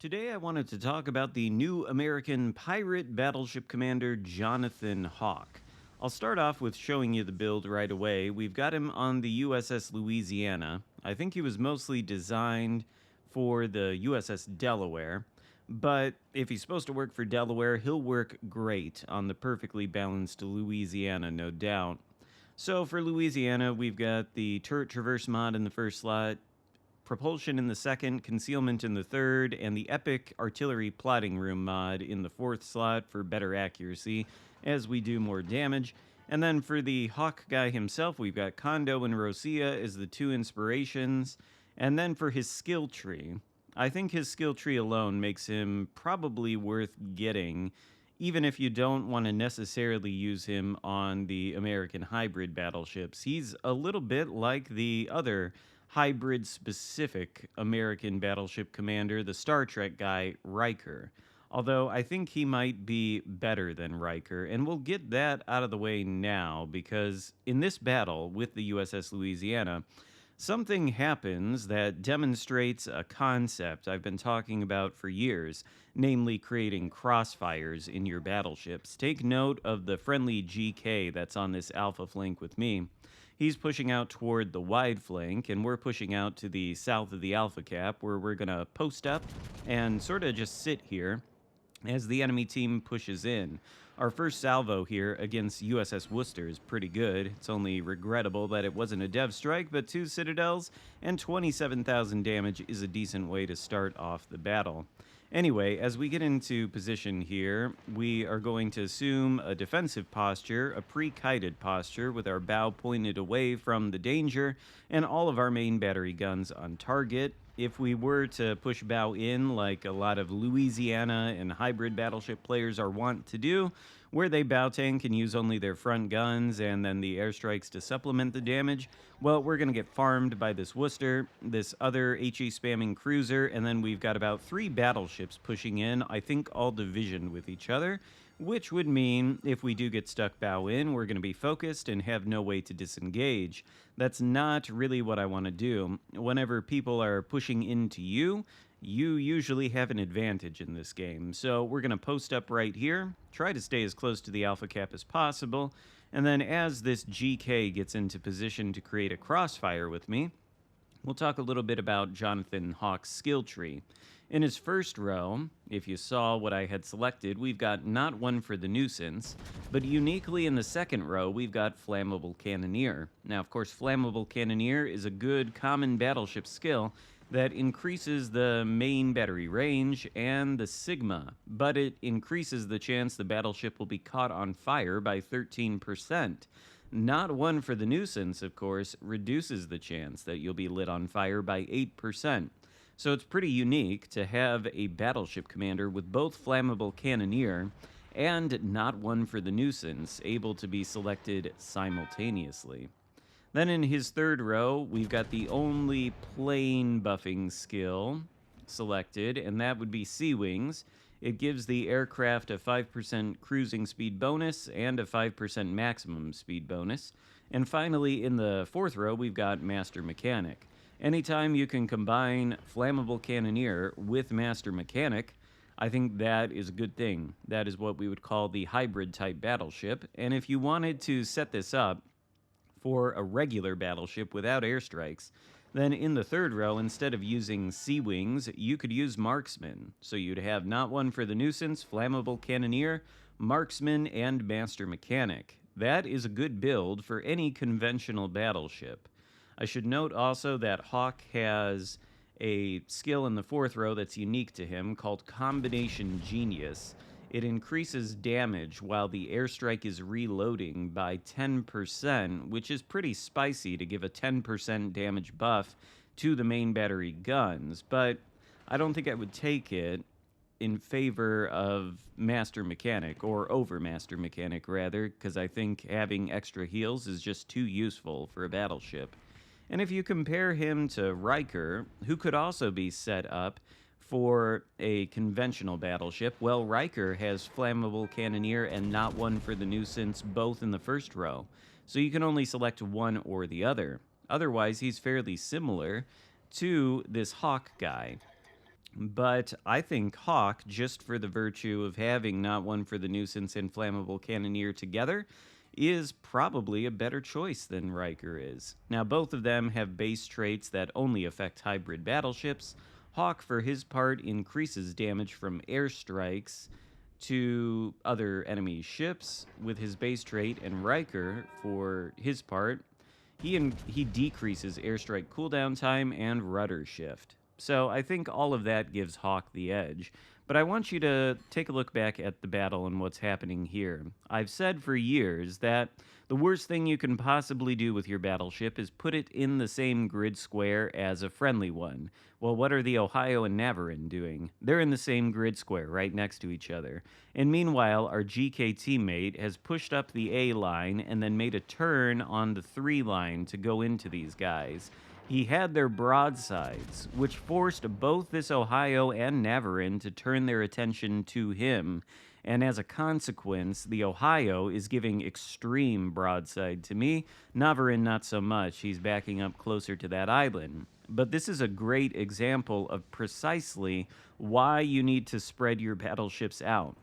Today, I wanted to talk about the new American pirate battleship commander, Jonathan Hawke. I'll start off with showing you the build right away. We've got him on the USS Louisiana. I think he was mostly designed for the USS Delaware, but if he's supposed to work for Delaware, he'll work great on the perfectly balanced Louisiana, no doubt. So for Louisiana, we've got the turret traverse mod in the first slot, propulsion in the second, concealment in the third, and the epic artillery plotting room mod in the fourth slot for better accuracy as we do more damage. And then for the Hawk guy himself, we've got Kondo and Rosia as the two inspirations. And then for his skill tree, I think his skill tree alone makes him probably worth getting, even if you don't want to necessarily use him on the American hybrid battleships. He's a little bit like the other hybrid specific American battleship commander, the Star Trek guy, Riker. Although I think he might be better than Riker, and we'll get that out of the way now because in this battle with the USS Louisiana, something happens that demonstrates a concept I've been talking about for years, namely creating crossfires in your battleships. Take note of the friendly GK that's on this alpha flank with me. He's pushing out toward the wide flank, and we're pushing out to the south of the alpha cap, where we're going to post up and sort of just sit here as the enemy team pushes in. Our first salvo here against USS Worcester is pretty good. It's only regrettable that it wasn't a dev strike, but 2 citadels and 27,000 damage is a decent way to start off the battle. Anyway, as we get into position here, we are going to assume a defensive posture, a pre-kited posture with our bow pointed away from the danger and all of our main battery guns on target. If we were to push bow in like a lot of Louisiana and hybrid battleship players are wont to do, where they bow tank and use only their front guns and then the airstrikes to supplement the damage, well, we're going to get farmed by this Worcester, this other HE spamming cruiser, and then we've got about 3 battleships pushing in, I think all divisioned with each other, which would mean if we do get stuck bow in, we're going to be focused and have no way to disengage. That's not really what I want to do. Whenever people are pushing into you, you usually have an advantage in this game. So we're going to post up right here, try to stay as close to the alpha cap as possible, and then as this GK gets into position to create a crossfire with me, we'll talk a little bit about Jonathan Hawke's skill tree. In his first row, if you saw what I had selected, we've got not one for the nuisance, but uniquely in the second row, we've got flammable cannoneer. Now, of course, flammable cannoneer is a good common battleship skill that increases the main battery range and the sigma, but it increases the chance the battleship will be caught on fire by 13%. Not one for the nuisance, of course, reduces the chance that you'll be lit on fire by 8%. So it's pretty unique to have a battleship commander with both flammable cannoneer and not one for the nuisance able to be selected simultaneously. Then in his third row, we've got the only plane buffing skill selected, and that would be Sea Wings. It gives the aircraft a 5% cruising speed bonus and a 5% maximum speed bonus. And finally, in the fourth row, we've got Master Mechanic. Anytime you can combine Flammable Cannoneer with Master Mechanic, I think that is a good thing. That is what we would call the hybrid type battleship. And if you wanted to set this up for a regular battleship without airstrikes, then in the third row, instead of using Sea Wings, you could use Marksman. So you'd have not one for the nuisance, Flammable Cannoneer, Marksman, and Master Mechanic. That is a good build for any conventional battleship. I should note also that Hawke has a skill in the fourth row that's unique to him called Combination Genius. It increases damage while the airstrike is reloading by 10%, which is pretty spicy to give a 10% damage buff to the main battery guns, but I don't think I would take it in favor of Master Mechanic, or over Master Mechanic rather, because I think having extra heals is just too useful for a battleship. And if you compare him to Riker, who could also be set up for a conventional battleship, well, Riker has Flammable Cannoneer and not one for the nuisance, both in the first row. So you can only select one or the other. Otherwise, he's fairly similar to this Hawke guy. But I think Hawk, just for the virtue of having not one for the nuisance and flammable cannoneer together, is probably a better choice than Riker is. Now, both of them have base traits that only affect hybrid battleships. Hawk, for his part, increases damage from airstrikes to other enemy ships with his base trait, and Riker, for his part, he decreases airstrike cooldown time and rudder shift. So I think all of that gives Hawk the edge. But I want you to take a look back at the battle and what's happening here. I've said for years that the worst thing you can possibly do with your battleship is put it in the same grid square as a friendly one. Well, what are the Ohio and Navarin doing? They're in the same grid square right next to each other. And meanwhile, our GK teammate has pushed up the A line and then made a turn on the 3 line to go into these guys. He had their broadsides, which forced both this Ohio and Navarin to turn their attention to him. And as a consequence, the Ohio is giving extreme broadside to me. Navarin, not so much. He's backing up closer to that island. But this is a great example of precisely why you need to spread your battleships out.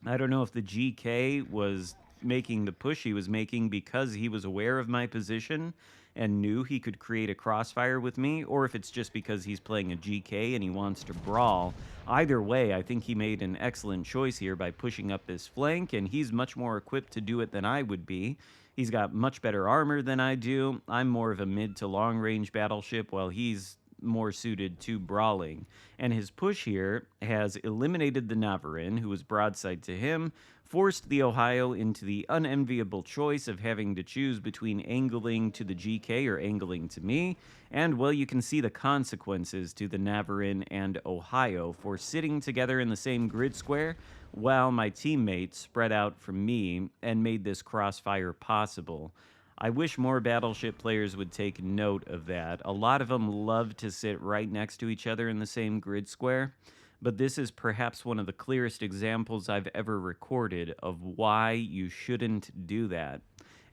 I don't know if the GK was making the push he was making because he was aware of my position and knew he could create a crossfire with me, or if it's just because he's playing a GK and he wants to brawl. Either way, I think he made an excellent choice here by pushing up this flank, and he's much more equipped to do it than I would be. He's got much better armor than I do. I'm more of a mid to long range battleship, while he's more suited to brawling. And his push here has eliminated the Navarin, who was broadside to him, forced the Ohio into the unenviable choice of having to choose between angling to the GK or angling to me. And, well, you can see the consequences to the Navarin and Ohio for sitting together in the same grid square while my teammates spread out from me and made this crossfire possible. I wish more Battleship players would take note of that. A lot of them love to sit right next to each other in the same grid square, but this is perhaps one of the clearest examples I've ever recorded of why you shouldn't do that.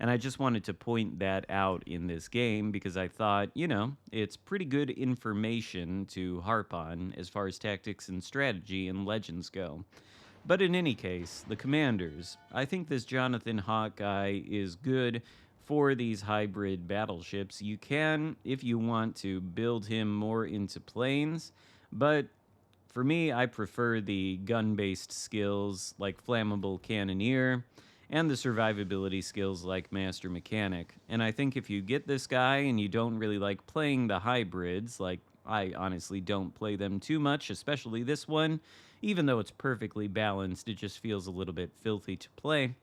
And I just wanted to point that out in this game because I thought, it's pretty good information to harp on as far as tactics and strategy and legends go. But in any case, the commanders. I think this Jonathan Hawke guy is good for these hybrid battleships. You can, if you want to, build him more into planes, but for me, I prefer the gun-based skills like flammable cannoneer and the survivability skills like master mechanic. And I think if you get this guy and you don't really like playing the hybrids, like I honestly don't play them too much, especially this one, even though it's perfectly balanced, it just feels a little bit filthy to play.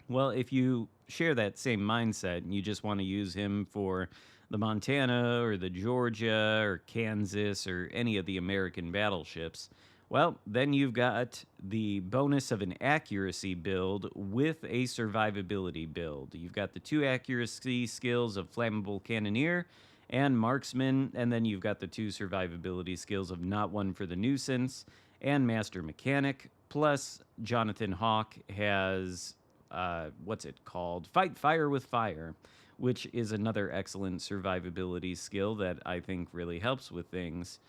Well, if you share that same mindset and you just want to use him for the Montana or the Georgia or Kansas or any of the American battleships, well, then you've got the bonus of an accuracy build with a survivability build. You've got the 2 accuracy skills of flammable cannoneer and marksman, and then you've got the 2 survivability skills of not one for the nuisance and master mechanic. Plus, Jonathan Hawke has what's it called? Fight fire with fire, which is another excellent survivability skill that I think really helps with things.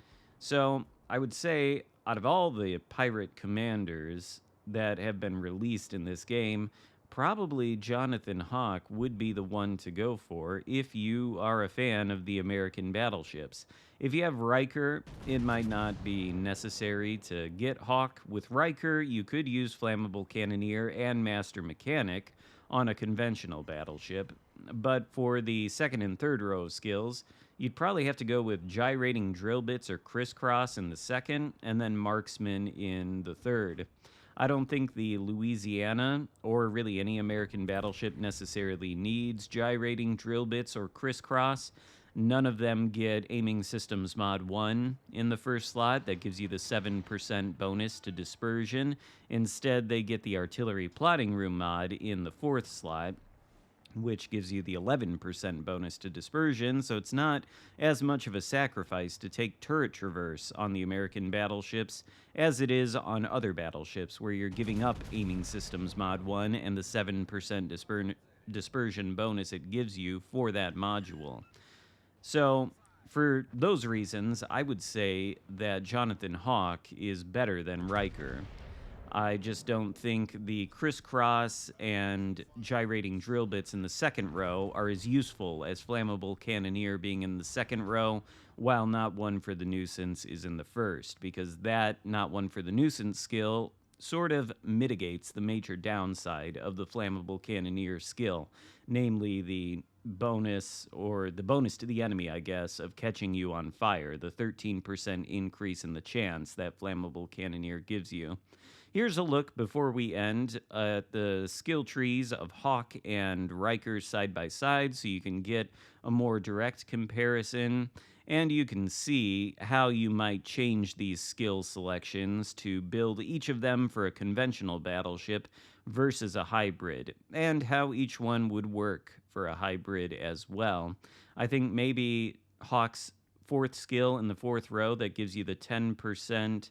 So I would say out of all the pirate commanders that have been released in this game, probably Jonathan Hawke would be the one to go for if you are a fan of the American battleships. If you have Riker, it might not be necessary to get Hawke. With Riker, you could use Flammable Cannoneer and Master Mechanic on a conventional battleship, but for the second and third row of skills, you'd probably have to go with Gyrating Drill Bits or Crisscross in the second, and then Marksman in the third. I don't think the Louisiana, or really any American battleship, necessarily needs Gyrating Drill Bits or Crisscross. None of them get Aiming Systems Mod 1 in the first slot. That gives you the 7% bonus to dispersion. Instead, they get the Artillery Plotting Room mod in the fourth slot, which gives you the 11% bonus to dispersion, so it's not as much of a sacrifice to take turret traverse on the American battleships as it is on other battleships, where you're giving up Aiming Systems Mod 1 and the 7% dispersion bonus it gives you for that module. So For those reasons, I would say that Jonathan Hawke is better than Riker. I just don't think the crisscross and gyrating drill bits in the second row are as useful as flammable cannoneer being in the second row, while not one for the nuisance is in the first, because that not one for the nuisance skill sort of mitigates the major downside of the flammable cannoneer skill, namely the bonus, or the bonus to the enemy, I guess, of catching you on fire, the 13% increase in the chance that flammable cannoneer gives you. Here's a look before we end at the skill trees of Hawke and Riker side by side so you can get a more direct comparison. And you can see how you might change these skill selections to build each of them for a conventional battleship versus a hybrid, and how each one would work for a hybrid as well. I think maybe Hawke's fourth skill in the fourth row that gives you the 10%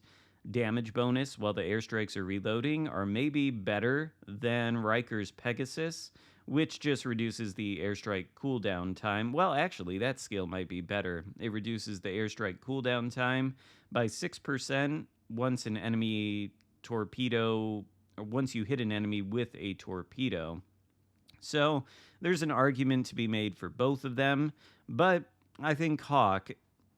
damage bonus while the airstrikes are reloading are maybe better than Riker's Pegasus, which just reduces the airstrike cooldown time. Well, actually, that skill might be better. It reduces the airstrike cooldown time by 6% once an enemy torpedo, or once you hit an enemy with a torpedo. So there's an argument to be made for both of them, but I think Hawke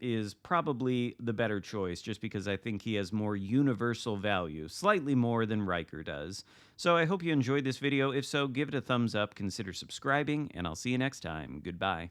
is probably the better choice just because I think he has more universal value, slightly more than Riker does. So I hope you enjoyed this video. If so, give it a thumbs up, consider subscribing, and I'll see you next time. Goodbye.